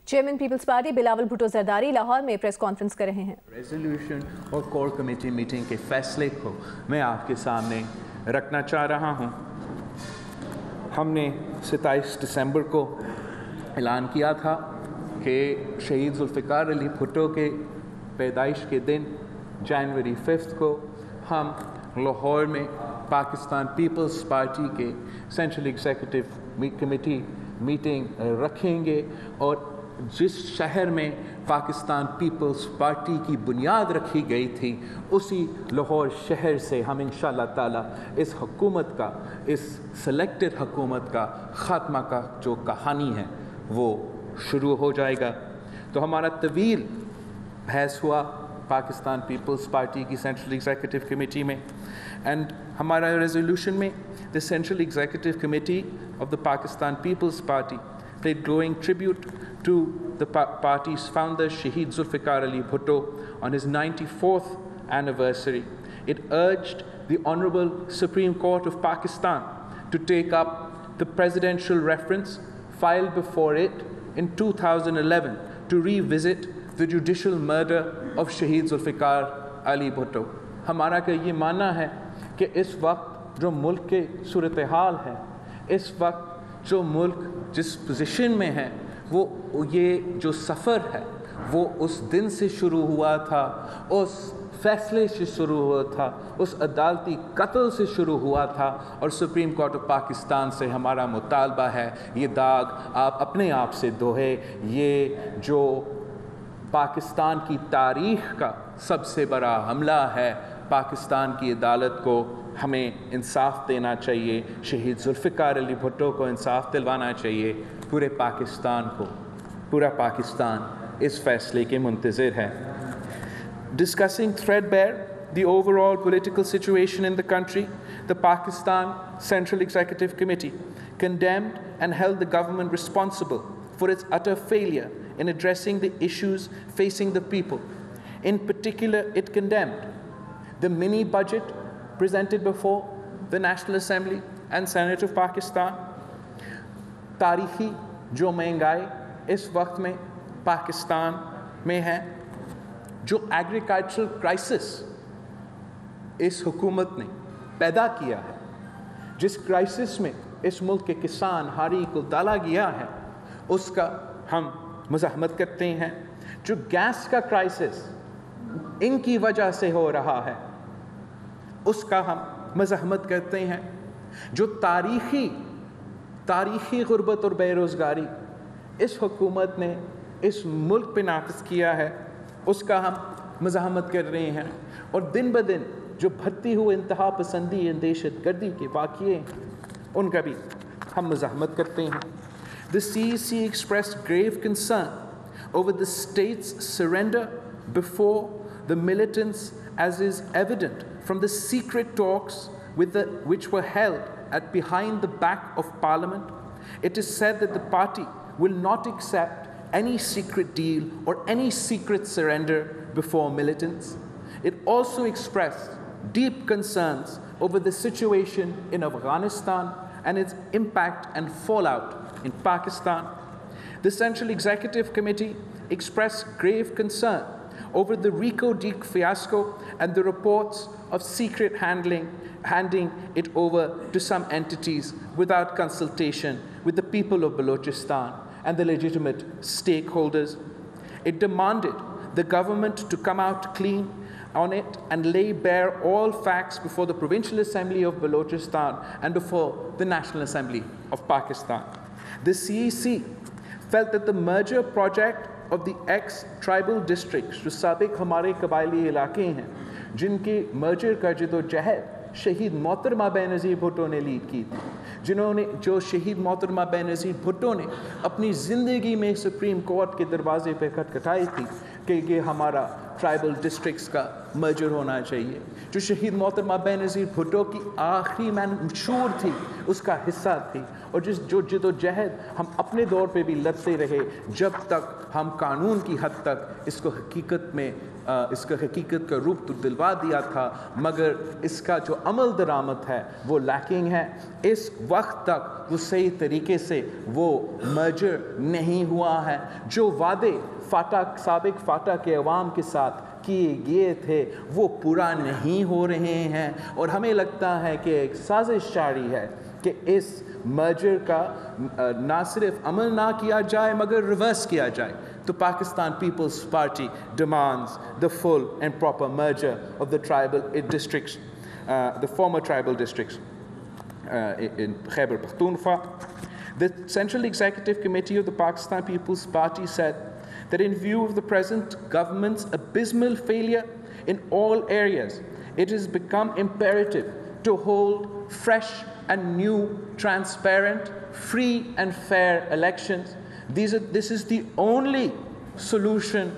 Chairman Peoples Party Bilawal Bhutto Zardari Lahore میں press conference کر رہے ہیں۔ ریزولوشن اور کور کمیٹی میٹنگ کے فیصلے کو میں آپ کے سامنے رکھنا چاہ رہا ہوں۔ ہم نے 27 دسمبر کو اعلان کیا تھا کہ شہید ذوالفقار علی بھٹو کے پیدائش کے دن جنوری 5 کو ہم لاہور میں پاکستان پیپلز پارٹی کے سینٹرل ایگزیکٹو کمیٹی میٹنگ رکھیں گے، اور جس شہر میں پاکستان پیپلز پارٹی کی بنیاد رکھی گئی تھی اسی لاہور شہر سے ہم انشاءاللہ تعالی اس حکومت کا، اس سلیکٹڈ حکومت کا خاتمہ کا جو کہانی ہے وہ شروع ہو جائے گا۔ تو ہمارا طویل بحث ہوا پاکستان پیپلز پارٹی کی سینٹرل ایگزیکٹو کمیٹی میں، اینڈ ہمارا ریزولوشن میں the Central Executive Committee of the Pakistan People's Party paid glowing tribute to the party's founder Shaheed Zulfikar Ali Bhutto on his 94th anniversary. It urged the Honorable Supreme Court of Pakistan to take up the presidential reference filed before it in 2011 to revisit the judicial murder of Shaheed Zulfikar Ali Bhutto. ہمارا کہ یہ ماننا ہے کہ اس وقت جو ملک کے صورتحال ہے، اس وقت جو ملک جس پوزیشن میں ہے، وہ یہ جو سفر ہے وہ اس دن سے شروع ہوا تھا، اس فیصلے سے شروع ہوا تھا، اس عدالتی قتل سے شروع ہوا تھا، اور سپریم کورٹ آف پاکستان سے ہمارا مطالبہ ہے یہ داغ آپ اپنے آپ سے دھوئے۔ یہ جو پاکستان کی تاریخ کا سب سے بڑا حملہ ہے، پاکستان کی عدالت کو ہمیں انصاف دینا چاہیے، شہید ذوالفقار علی بھٹو کو انصاف دلوانا چاہیے، پورے پاکستان کو، پورا پاکستان اس فیصلے کے منتظر ہے۔ Discussing threadbare the overall political situation in the country, the Pakistan Central Executive Committee condemned and held the government responsible for its utter failure in addressing the issues facing the people. In particular, it condemned the mini budget presented before the National Assembly and Senate of Pakistan. تاریخی جو مہنگائی اس وقت میں پاکستان میں ہے، جو agricultural crisis اس حکومت نے پیدا کیا ہے، جس کرائسس میں اس ملک کے کسان ہاری کو ڈالا گیا ہے، اس کا ہم مزاحمت کرتے ہیں۔ جو گیس کا کرائسس ان کی وجہ سے ہو رہا ہے، اس کا ہم مزاحمت کرتے ہیں۔ جو تاریخی غربت اور بے روزگاری اس حکومت نے اس ملک پہ نافذ کیا ہے، اس کا ہم مزاحمت کر رہے ہیں، اور دن بدن جو بڑھتی ہوئے انتہا پسندی، دہشت گردی کے واقعے ان کا بھی ہم مزاحمت کرتے ہیں۔ The CEC expressed grave concern over the state's surrender before the militants, as is evident from the secret talks which were held at behind the back of Parliament. It is said that the party will not accept any secret deal or any secret surrender before militants. It also expressed deep concerns over the situation in Afghanistan and its impact and fallout in Pakistan. The Central Executive Committee expressed grave concern over the Rico Deak fiasco and the reports of secret handing it over to some entities without consultation with the people of Balochistan and the legitimate stakeholders. It demanded the government to come out clean on it and lay bare all facts before the Provincial Assembly of Balochistan and before the National Assembly of Pakistan. The CEC felt that the merger project of the ex-tribal districts جو سابق ہمارے قبائلی علاقے ہیں، جن کے merger کا جدوجہد شہید محترمہ بے نظیر بھٹو نے لیڈ کی تھی، جو شہید محترمہ بے نظیر بھٹو نے اپنی زندگی میں سپریم کورٹ کے دروازے پہ کھٹکھٹائی تھی، کہ یہ ہمارا ٹرائبل ڈسٹرکٹس کا مرجر ہونا چاہیے. جو شہید محترمہ بینظیر بھٹو کی آخری منشور تھی اس کا حصہ تھی, اور جو جد و جہد ہم اپنے دور پہ بھی لڑتے رہے جب تک ہم قانون کی حد تک اس کو حقیقت کا روپ تو دلوا دیا تھا, مگر اس کا جو عمل درآمد ہے وہ لیکنگ ہے. اس وقت تک وہ صحیح طریقے سے وہ مرجر نہیں ہوا ہے. جو وعدے سابق فاٹا کے عوام کے ساتھ کیے گئے تھے وہ پورا نہیں ہو رہے ہیں, اور ہمیں لگتا ہے کہ ایک سازش جاری ہے کہ اس مرجر کا نہ صرف عمل نہ کیا جائے مگر ریورس کیا جائے. تو Pakistan Peoples Party demands the full and proper merger of the tribal districts, the former tribal districts in Khyber Pakhtunkhwa. The Central Executive Committee of the Pakistan People's Party said that in view of the present government's abysmal failure in all areas, it has become imperative to hold fresh and new, transparent, free and fair elections. This is the only solution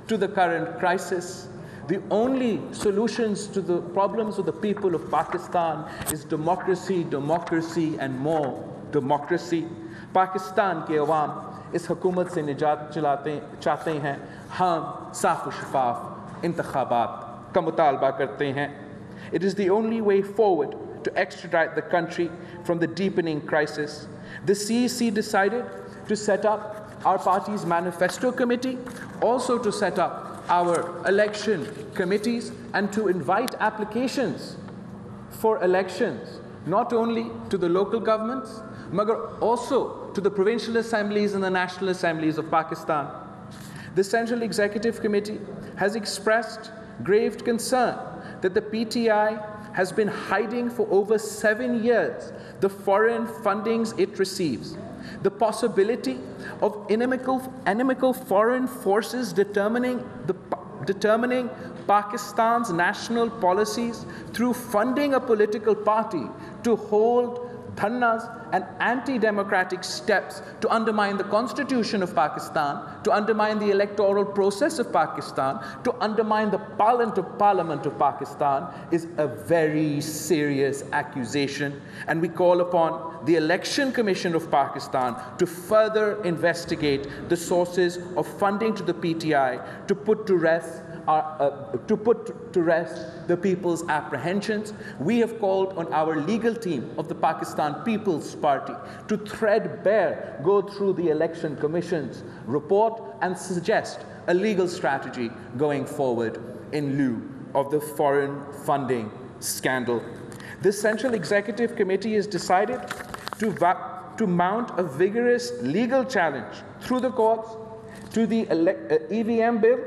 to the current crisis. The only solutions to the problems of the people of Pakistan is democracy, democracy and more democracy. Pakistan کے عوام اس حکومت سے نجات چاہتے ہیں. ہم صاف و شفاف انتخابات کا مطالبہ کرتے ہیں. It is the only way forward to extradite the country from the deepening crisis. The CEC decided to set up our party's manifesto committee, also to set up our election committees and to invite applications for elections, not only to the local governments, but also to the provincial assemblies and the national assemblies of Pakistan. The Central Executive Committee has expressed grave concern that the PTI has been hiding for over 7 years the foreign fundings it receives. The possibility of inimical foreign forces determining Pakistan's national policies through funding a political party to hold dharnas and anti-democratic steps to undermine the constitution of Pakistan, to undermine the electoral process of Pakistan, to undermine the parliament of Pakistan is a very serious accusation. And we call upon the Election Commission of Pakistan to further investigate the sources of funding to the PTI, to put to rest the people's apprehensions. We have called on our legal team of the Pakistan People's Party to threadbare go through the Election Commission's report and suggest a legal strategy going forward in lieu of the foreign funding scandal. The Central Executive Committee has decided to mount a vigorous legal challenge through the courts to the EVM bill,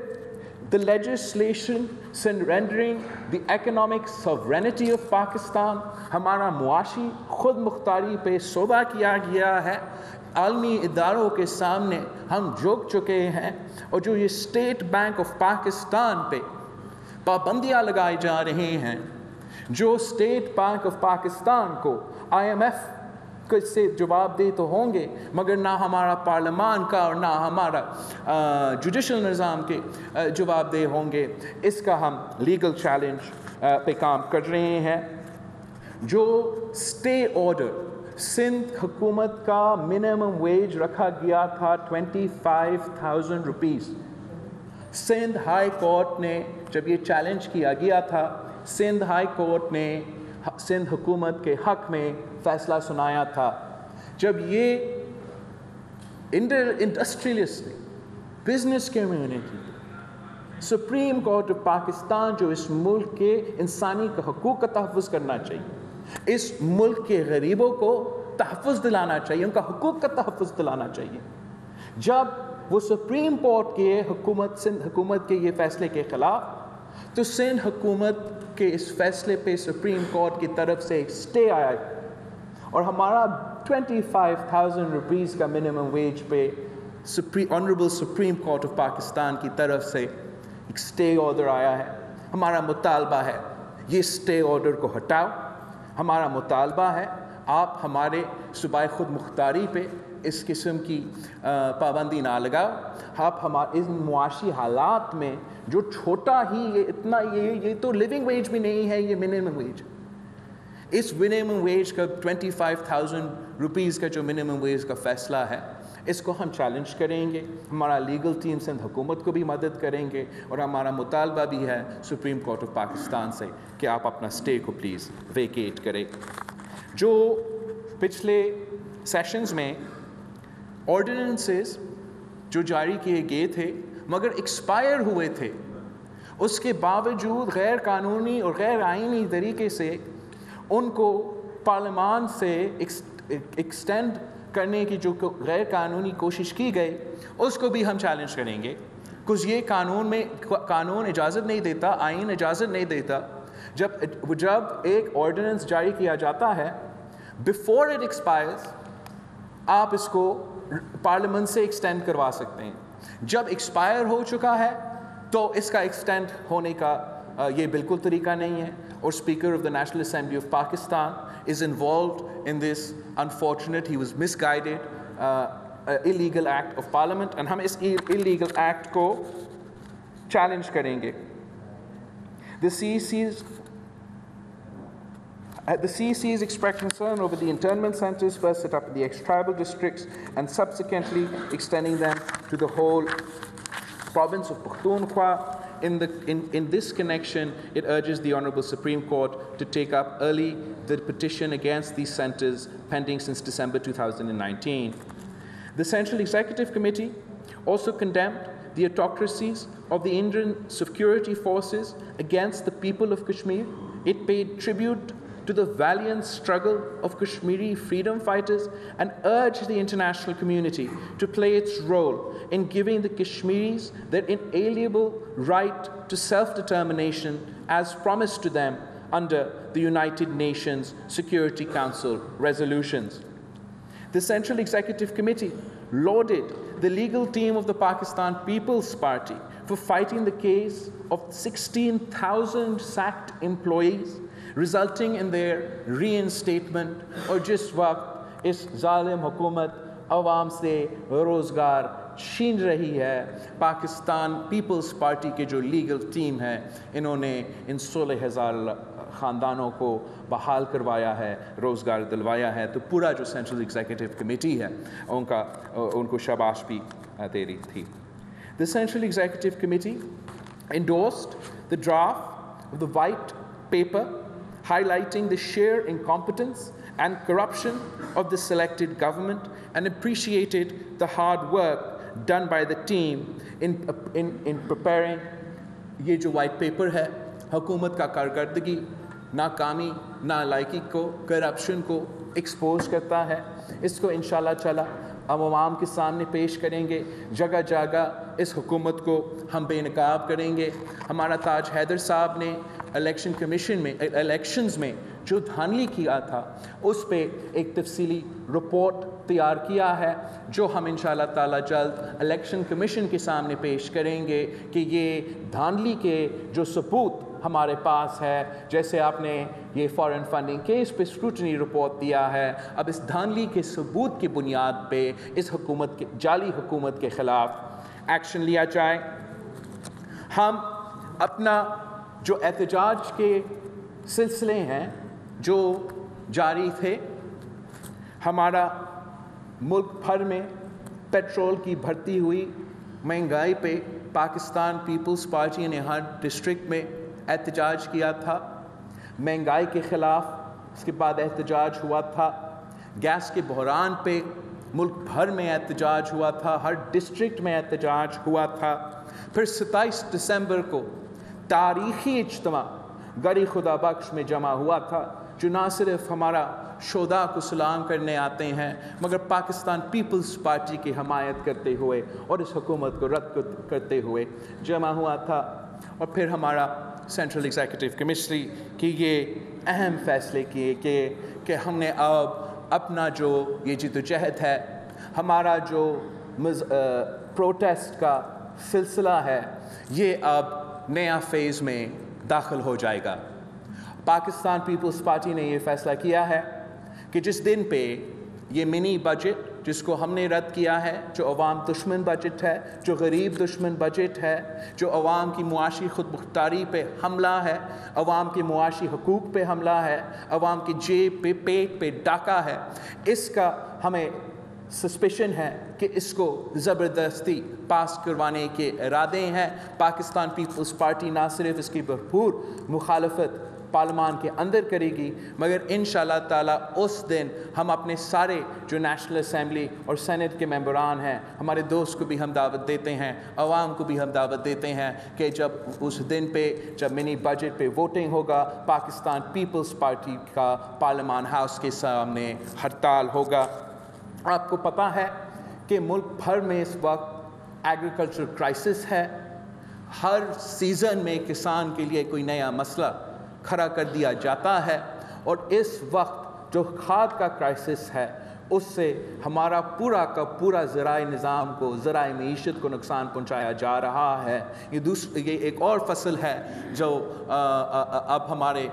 the legislation surrendering the economic sovereignty of Pakistan. ہمارا معاشی خود مختاری پہ سودا کیا گیا ہے. عالمی اداروں کے سامنے ہم جھک چکے ہیں, اور جو یہ اسٹیٹ بینک آف پاکستان پہ پابندیاں لگائی جا رہی ہیں, جو اسٹیٹ بینک آف پاکستان کو IMF سے جواب دہ تو ہوں گے, مگر نہ ہمارا پارلیمان کا اور نہ ہمارا جوڈیشل نظام کے جواب دہ ہوں گے. اس کا ہم لیگل چیلنج پہ کام کر رہے ہیں. جو اسٹے آرڈر سندھ حکومت کا منیمم ویج رکھا گیا تھا 25,000 روپیز, سندھ ہائی کورٹ نے جب یہ چیلنج کیا گیا تھا, سندھ ہائی کورٹ نے سندھ حکومت کے حق میں فیصلہ سنایا تھا. جب یہ industrialist business community supreme court of Pakistan جو اس ملک کے انسانی حقوق کا تحفظ کرنا چاہیے, اس ملک کے غریبوں کو تحفظ دلانا چاہیے, ان کا حقوق کا تحفظ دلانا چاہیے, جب وہ سپریم کورٹ کے سندھ حکومت کے یہ فیصلے کے خلاف, تو سندھ حکومت کے اس فیصلے پہ سپریم کورٹ کی طرف سے ایک اسٹے آیا, اور ہمارا 25,000 روپیز کا منیمم ویج پہ honourable supreme court of Pakistan کی طرف سے ایک اسٹے آرڈر آیا ہے. ہمارا مطالبہ ہے یہ اسٹے آرڈر کو ہٹاؤ. ہمارا مطالبہ ہے آپ ہمارے صوبائی خود مختاری پہ اس قسم کی پابندی نہ لگاؤ. آپ ہمارے ان معاشی حالات میں جو چھوٹا ہی یہ تو لیونگ ویج بھی نہیں ہے, یہ منیمم ویج. اس منیمم ویج کا 25,000 روپیز کا جو منیمم ویج کا فیصلہ ہے, اس کو ہم چیلنج کریں گے. ہمارا لیگل ٹیم سندھ حکومت کو بھی مدد کریں گے, اور ہمارا مطالبہ بھی ہے سپریم کورٹ آف پاکستان سے کہ آپ اپنا اسٹے کو پلیز ویکیٹ کریں. جو پچھلے سیشنز میں آرڈیننسز جو جاری کیے گئے تھے مگر ایکسپائر ہوئے تھے, اس کے باوجود غیر قانونی اور غیر آئینی طریقے سے ان کو پارلیمان سے ایکسٹینڈ کرنے کی جو غیر قانونی کوشش کی گئی, اس کو بھی ہم چیلنج کریں گے. کچھ یہ قانون اجازت نہیں دیتا, آئین اجازت نہیں دیتا. جب ایک آرڈیننس جاری کیا جاتا ہے, بیفور اٹ ایکسپائرز آپ اس کو پارلیمنٹ سے ایکسٹینڈ کروا سکتے ہیں. جب ایکسپائر ہو چکا ہے تو اس کا ایکسٹینڈ ہونے کا یہ بالکل طریقہ نہیں ہے. اور speaker of the national assembly of Pakistan is involved in this unfortunate, he was misguided, illegal act of parliament, and ہم اس illegal act کو challenge کریں گے. The CECs expressed concern over the internment centers first set up in the ex-tribal districts and subsequently extending them to the whole province of Pakhtunkhwa. In this connection, it urges the Honorable Supreme Court to take up early the petition against these centers pending since December 2019. The Central Executive Committee also condemned the autocracies of the Indian security forces against the people of Kashmir. It paid tribute to the valiant struggle of Kashmiri freedom fighters and urged the international community to play its role in giving the Kashmiris their inalienable right to self-determination as promised to them under the United Nations Security Council resolutions. The Central Executive Committee lauded the legal team of the Pakistan People's Party for fighting the case of 16,000 sacked employees, resulting in their reinstatement. اور جس وقت اس ظالم حکومت عوام سے روزگار چھین رہی ہے, پاکستان پیپلز پارٹی کے جو لیگل ٹیم ہے, انہوں نے ان 16,000 خاندانوں کو بحال کروایا ہے, روزگار دلوایا ہے. تو پورا جو سینٹرل ایگزیکٹو کمیٹی ہے ان کو شاباش بھی دے رہی تھی. The Central Executive Committee endorsed the draft of the White Paper highlighting the sheer incompetence and corruption of the selected government and appreciated the hard work done by the team in preparing. یہ جو white paper ہے حکومت کا کارکردگی, ناکامی, نالائکی کو, corruption کو expose کرتا ہے. اس کو انشاءاللہ تعالی ہم عوام کے سامنے پیش کریں گے. جگہ جگہ اس حکومت کو ہم بے نقاب کریں گے. ہمارا تاج حیدر صاحب نے الیکشن کمیشن میں الیکشنز میں جو دھاندلی کیا تھا اس پہ ایک تفصیلی رپورٹ تیار کیا ہے, جو ہم انشاءاللہ تعالی جلد الیکشن کمیشن کے سامنے پیش کریں گے کہ یہ دھاندلی کے جو ثبوت ہمارے پاس ہے, جیسے آپ نے یہ فارن فنڈنگ کیس پہ اسکروٹنی رپورٹ دیا ہے, اب اس دھاندلی کے ثبوت کی بنیاد پہ اس حکومت کے جعلی حکومت کے خلاف ایکشن لیا جائے. ہم اپنا جو احتجاج کے سلسلے ہیں جو جاری تھے, ہمارا ملک بھر میں پیٹرول کی بڑھتی ہوئی مہنگائی پہ پاکستان پیپلز پارٹی نے ہر ڈسٹرکٹ میں احتجاج کیا تھا. مہنگائی کے خلاف اس کے بعد احتجاج ہوا تھا. گیس کے بحران پہ ملک بھر میں احتجاج ہوا تھا, ہر ڈسٹرکٹ میں احتجاج ہوا تھا. پھر 27 دسمبر کو تاریخی اجتماع گڑھی خدا بخش میں جمع ہوا تھا, جو نہ صرف ہمارا شہداء کو سلام کرنے آتے ہیں مگر پاکستان پیپلز پارٹی کی حمایت کرتے ہوئے اور اس حکومت کو رد کرتے ہوئے جمع ہوا تھا. اور پھر ہمارا سینٹرل ایگزیکٹو کمیٹی کی یہ اہم فیصلے کیے کہ ہم نے اب اپنا جو یہ جدوجہد ہے, ہمارا جو پروٹیسٹ کا سلسلہ ہے, یہ اب نیا فیز میں داخل ہو جائے گا. پاکستان پیپلز پارٹی نے یہ فیصلہ کیا ہے کہ جس دن پہ یہ منی بجٹ جس کو ہم نے رد کیا ہے، جو عوام دشمن بجٹ ہے، جو غریب دشمن بجٹ ہے، جو عوام کی معاشی خود مختاری پہ حملہ ہے، عوام کے معاشی حقوق پہ حملہ ہے، عوام کی جیب پہ پیٹ پہ ڈاکہ ہے، اس کا ہمیں سسپیشن ہے کہ اس کو زبردستی پاس کروانے کے ارادے ہیں۔ پاکستان پیپلز پارٹی نہ صرف اس کی بھرپور مخالفت پارلیمان کے اندر کرے گی، مگر انشاءاللہ تعالیٰ اس دن ہم اپنے سارے جو نیشنل اسمبلی اور سینٹ کے ممبران ہیں، ہمارے دوست کو بھی ہم دعوت دیتے ہیں، عوام کو بھی ہم دعوت دیتے ہیں کہ جب اس دن پہ جب منی بجٹ پہ ووٹنگ ہوگا، پاکستان پیپلز پارٹی کا پارلیمان ہاؤس کے سامنے ہڑتال ہوگا۔ آپ کو پتہ ہے کہ ملک بھر میں اس وقت ایگریکلچر کرائسس ہے، ہر سیزن میں کسان کے لیے کوئی نیا مسئلہ کھڑا کر دیا جاتا ہے، اور اس وقت جو کھاد کا کرائسس ہے اس سے ہمارا پورا کا پورا زرعی نظام کو، زرعی معیشت کو نقصان پہنچایا جا رہا ہے۔ یہ ایک اور فصل ہے جو اب ہمارے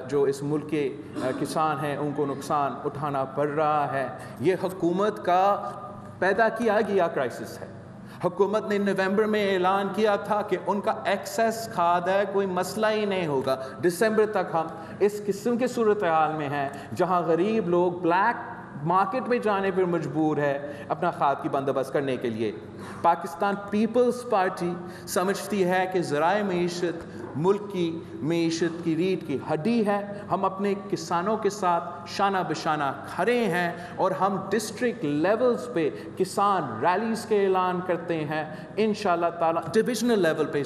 جو اس ملک کے کسان ہیں ان کو نقصان اٹھانا پڑ رہا ہے۔ یہ حکومت کا پیدا کیا گیا کرائسس ہے۔ حکومت نے نومبر میں اعلان کیا تھا کہ ان کا ایکسیس کھاد ہے، کوئی مسئلہ ہی نہیں ہوگا۔ دسمبر تک ہم اس قسم کے صورتحال میں ہیں جہاں غریب لوگ بلیک مارکیٹ میں جانے پر مجبور ہے اپنا کھاد کی بندوبست کرنے کے لیے۔ پاکستان پیپلز پارٹی سمجھتی ہے کہ زرعی معیشت ملک کی معیشت کی ریڑھ کی ہڈی ہے۔ ہم اپنے کسانوں کے ساتھ شانہ بشانہ کھڑے ہیں، اور ہم ڈسٹرکٹ لیولز پہ کسان ریلیز کے اعلان کرتے ہیں انشاءاللہ تعالیٰ۔ ڈویژنل لیول پہ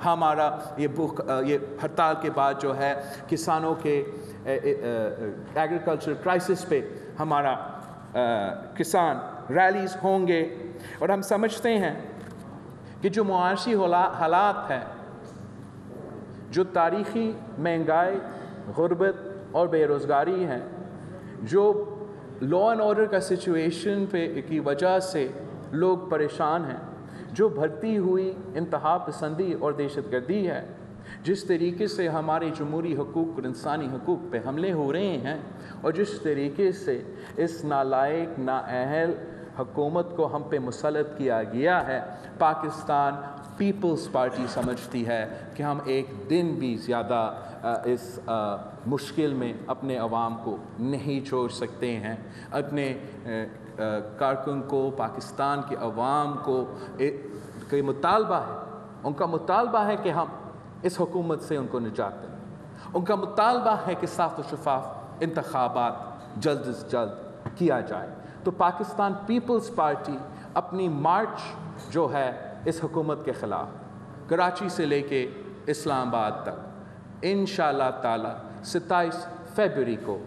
ہمارا یہ ہڑتال کے بعد جو ہے کسانوں کے ایگریکلچر کرائسس پہ ہمارا کسان ریلیز ہوں گے، اور ہم سمجھتے ہیں کہ جو معاشی حالات ہیں، جو تاریخی مہنگائی، غربت اور بے روزگاری ہیں، جو لا اینڈ آرڈر کا سچویشن پہ کی وجہ سے لوگ پریشان ہیں، جو بڑھتی ہوئی انتہا پسندی اور دہشت گردی ہے، جس طریقے سے ہمارے جمہوری حقوق اور انسانی حقوق پہ حملے ہو رہے ہیں، اور جس طریقے سے اس نالائق نااہل حکومت کو ہم پہ مسلط کیا گیا ہے، پاکستان پیپلز پارٹی سمجھتی ہے کہ ہم ایک دن بھی زیادہ اس مشکل میں اپنے عوام کو نہیں چھوڑ سکتے ہیں۔ اپنے کارکن کو، پاکستان کے عوام کو کوئی مطالبہ ہے، ان کا مطالبہ ہے کہ ہم اس حکومت سے ان کو نجات دیں، ان کا مطالبہ ہے کہ صاف و شفاف انتخابات جلد از جلد کیا جائے۔ تو پاکستان پیپلز پارٹی اپنی مارچ جو ہے اس حکومت کے خلاف کراچی سے لے کے اسلام آباد تک انشاءاللہ تعالی 27 فروری کو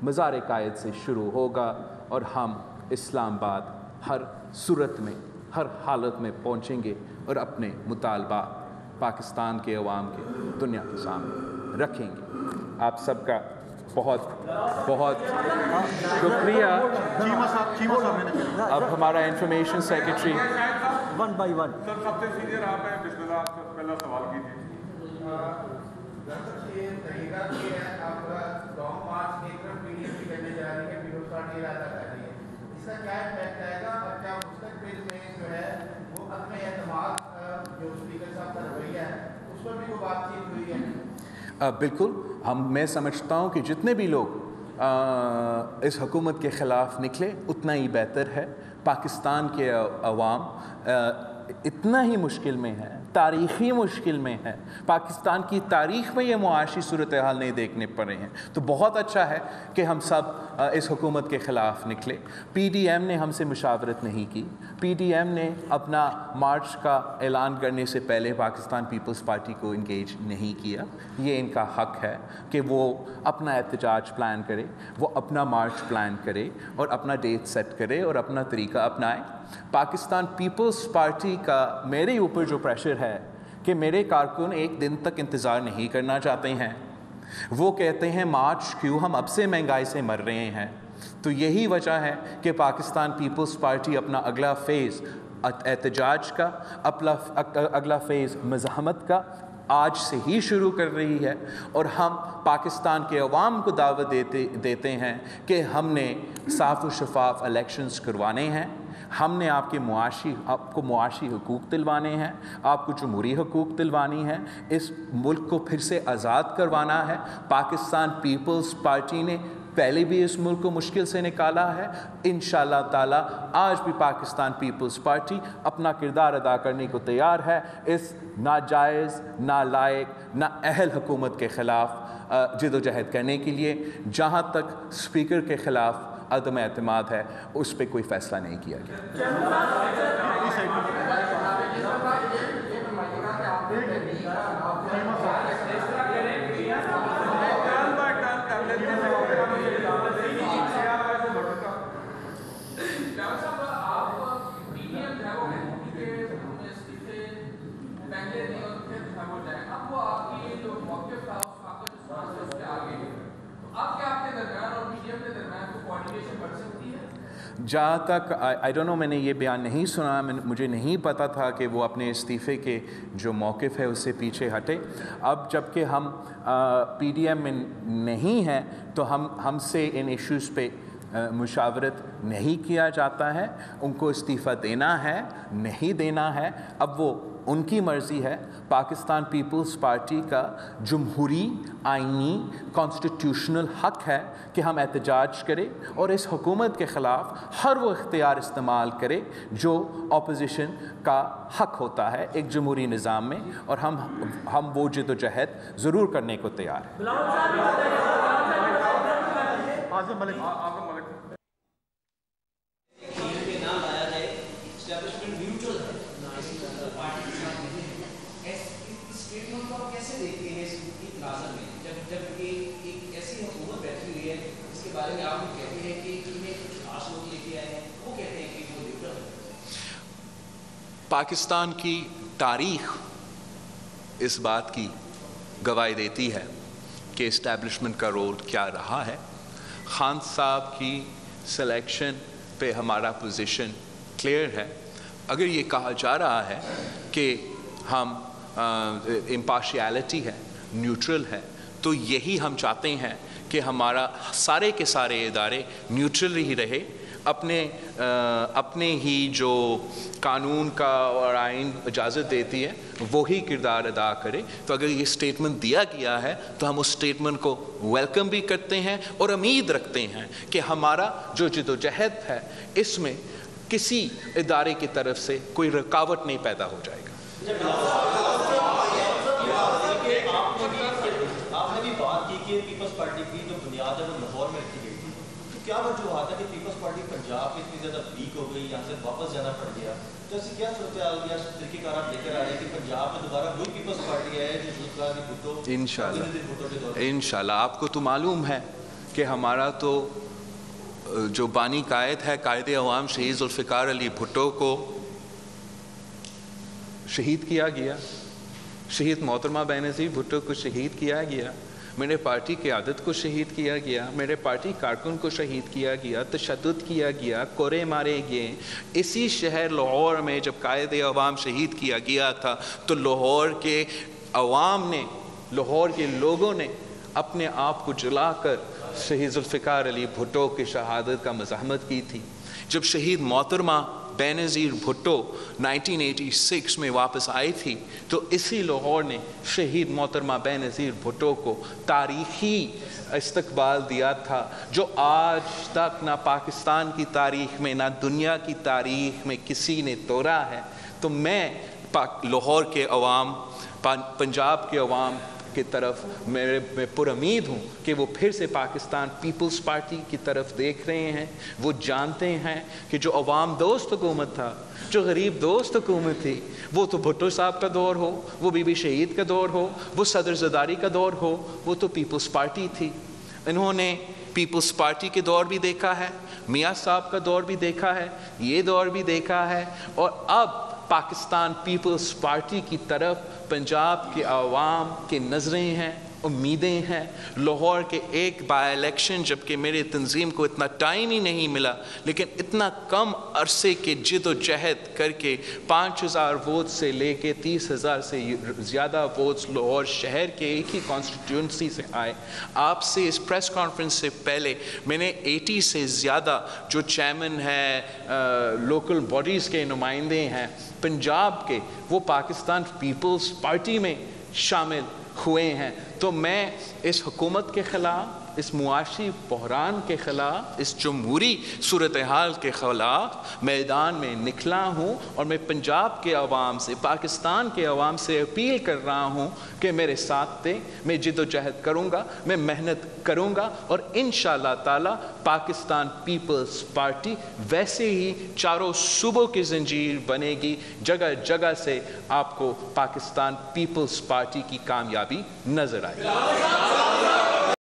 مزار قائد سے شروع ہوگا، اور ہم اسلام آباد ہر صورت میں، ہر حالت میں پہنچیں گے اور اپنے مطالبات پاکستان کے عوام کے دنیا کے سامنے رکھیں گے۔ آپ سب کا بہت بہت شکریہ۔ اب ہمارا information secretary one by one. Sir سب سے سینئر آپ ہیں، بسم اللہ، آپ سے پہلا سوال کیجیے۔ یہ طریقہ یہ ہے، آپ لانگ مارچ ایک طرف PDM کی کرنے جا رہی ہے، پیپلز پارٹی ارادہ کر رہی ہے، اس کا کیا افیکٹ آئے گا، اور کیا مستقبل میں جو ہے وہ عدم اعتماد جو اسپیکر صاحب کا رویہ ہے اس پر بھی وہ بات چیت ہوئی ہے؟ بالکل، میں سمجھتا ہوں کہ جتنے بھی لوگ اس حکومت کے خلاف نکلے اتنا ہی بہتر ہے۔ پاکستان کے عوام اتنا ہی مشکل میں ہے، تاریخی مشکل میں ہے، پاکستان کی تاریخ میں یہ معاشی صورتحال نہیں دیکھنے پڑے ہیں، تو بہت اچھا ہے کہ ہم سب اس حکومت کے خلاف نکلے۔ پی ڈی ایم نے ہم سے مشاورت نہیں کی، پی ڈی ایم نے اپنا مارچ کا اعلان کرنے سے پہلے پاکستان پیپلز پارٹی کو انگیج نہیں کیا۔ یہ ان کا حق ہے کہ وہ اپنا احتجاج پلان کرے، وہ اپنا مارچ پلان کرے اور اپنا ڈیٹ سیٹ کرے اور اپنا طریقہ اپنائے۔ پاکستان پیپلز پارٹی کا میرے اوپر جو پریشر ہے کہ میرے کارکن ایک دن تک انتظار نہیں کرنا چاہتے ہیں، وہ کہتے ہیں مارچ کیوں، ہم اب سے مہنگائی سے مر رہے ہیں۔ تو یہی وجہ ہے کہ پاکستان پیپلز پارٹی اپنا اگلا فیز احتجاج کا، اگلا فیز مزاحمت کا آج سے ہی شروع کر رہی ہے، اور ہم پاکستان کے عوام کو دعوت دیتے ہیں کہ ہم نے صاف و شفاف الیکشنز کروانے ہیں، ہم نے آپ کو معاشی حقوق دلوانے ہیں، آپ کو جمہوری حقوق دلوانی ہے، اس ملک کو پھر سے آزاد کروانا ہے۔ پاکستان پیپلز پارٹی نے پہلے بھی اس ملک کو مشکل سے نکالا ہے، انشاءاللہ تعالی آج بھی پاکستان پیپلز پارٹی اپنا کردار ادا کرنے کو تیار ہے، اس ناجائز، نالائق، نااہل حکومت کے خلاف جد و جہد کرنے کے لیے۔ جہاں تک اسپیکر کے خلاف عدم اعتماد ہے، اس پہ کوئی فیصلہ نہیں کیا گیا۔ جہاں تک آئی ڈونٹ نو، میں نے یہ بیان نہیں سنا، مجھے نہیں پتہ تھا کہ وہ اپنے استعفے کے جو موقف ہے اس سے پیچھے ہٹے۔ اب جب کہ ہم پی ڈی ایم میں نہیں ہیں تو ہم سے ان ایشوز پہ مشاورت نہیں کیا جاتا ہے، ان کو استعفیٰ دینا ہے نہیں دینا ہے، اب وہ ان کی مرضی ہے۔ پاکستان پیپلز پارٹی کا جمہوری، آئینی، کانسٹیٹیوشنل حق ہے کہ ہم احتجاج کریں اور اس حکومت کے خلاف ہر وہ اختیار استعمال کرے جو اپوزیشن کا حق ہوتا ہے ایک جمہوری نظام میں، اور ہم وہ جد و جہد ضرور کرنے کو تیار ہیں۔ اعظم ملک پاکستان کی تاریخ اس بات کی گواہی دیتی ہے کہ اسٹیبلشمنٹ کا رول کیا رہا ہے۔ خان صاحب کی سلیکشن پہ ہمارا پوزیشن کلیئر ہے۔ اگر یہ کہا جا رہا ہے کہ ہم امپارشیلٹی ہے، نیوٹرل ہے، تو یہی ہم چاہتے ہیں کہ ہمارا سارے کے سارے ادارے نیوٹرل ہی رہے، اپنے ہی جو قانون کا اور آئین اجازت دیتی ہے وہی کردار ادا کرے۔ تو اگر یہ سٹیٹمنٹ دیا گیا ہے تو ہم اس سٹیٹمنٹ کو ویلکم بھی کرتے ہیں اور امید رکھتے ہیں کہ ہمارا جو جد و جہد ہے اس میں کسی ادارے کی طرف سے کوئی رکاوٹ نہیں پیدا ہو جائے گا۔ آپ نے بھی بات کی کہ پیپلز پارٹی کی جو بنیاد ہے وہ لاہور میں رکھی گئی تھی، تو کیا وجوہات ہے کہ پیپلز پارٹی پنجاب اتنی زیادہ ویک ہو گئی، یہاں سے واپس جانا پڑ گیا؟ تو ایسی کیا صورتحال یا طریقہ کار آپ لے کر آ رہے ہیں کہ پنجاب میں دوبارہ وہی پیپلز پارٹی ہے جو زلفقار علی بھٹو انشاءاللہ آپ کو تو معلوم ہے کہ ہمارا تو جو بانی قائد ہے، قائد عوام شہید ذوالفقار علی بھٹو کو شہید کیا گیا، شہید محترمہ بینظیر بھٹو کو شہید کیا گیا، میرے پارٹی قیادت کو شہید کیا گیا، میرے پارٹی کارکن کو شہید کیا گیا، تشدد کیا گیا، کورے مارے گئے۔ اسی شہر لاہور میں جب قائد عوام شہید کیا گیا تھا تو لاہور کے عوام نے، لاہور کے لوگوں نے اپنے آپ کو جلا کر شہید ذوالفقار علی بھٹو کی شہادت کا مزاحمت کی تھی۔ جب شہید محترمہ بینظیر بھٹو 1986 میں واپس آئی تھی تو اسی لاہور نے شہید محترمہ بینظیر بھٹو کو تاریخی استقبال دیا تھا جو آج تک نہ پاکستان کی تاریخ میں نہ دنیا کی تاریخ میں کسی نے توڑا ہے۔ تو میں لاہور کے عوام، پنجاب کے عوام کی طرف میں پر امید ہوں کہ وہ پھر سے پاکستان پیپلز پارٹی کی طرف دیکھ رہے ہیں۔ وہ جانتے ہیں کہ جو عوام دوست حکومت تھا، جو غریب دوست حکومت تھی، وہ تو بھٹو صاحب کا دور ہو، وہ بی بی شہید کا دور ہو، وہ صدر زرداری کا دور ہو، وہ تو پیپلز پارٹی تھی۔ انہوں نے پیپلز پارٹی کے دور بھی دیکھا ہے، میاں صاحب کا دور بھی دیکھا ہے، یہ دور بھی دیکھا ہے، اور اب پاکستان پیپلز پارٹی کی طرف پنجاب کے عوام کی نظریں ہیں امیدیں ہیں. لاہور کے ایک بائی الیکشن جبکہ میرے تنظیم کو اتنا ٹائم ہی نہیں ملا لیکن اتنا کم عرصے کے جد و جہد کر کے 5000 ووٹ سے لے کے 30,000 سے زیادہ ووٹس لاہور شہر کے ایک ہی کانسٹیٹیوئنسی سے آئے. آپ سے اس پریس کانفرنس سے پہلے میں نے 80 سے زیادہ جو چیئرمین ہے لوکل باڈیز کے نمائندے ہیں پنجاب کے وہ پاکستان پیپلز پارٹی میں شامل ہوئے ہیں. تو میں اس حکومت کے خلاف، اس معاشی بحران کے خلاف، اس جمہوری صورتحال کے خلاف میدان میں نکلا ہوں اور میں پنجاب کے عوام سے، پاکستان کے عوام سے اپیل کر رہا ہوں کہ میرے ساتھ دیں. میں جد و جہد کروں گا، میں محنت کروں گا اور انشاءاللہ تعالی پاکستان پیپلز پارٹی ویسے ہی چاروں صوبوں کی زنجیر بنے گی. جگہ جگہ سے آپ کو پاکستان پیپلز پارٹی کی کامیابی نظر آئے گی.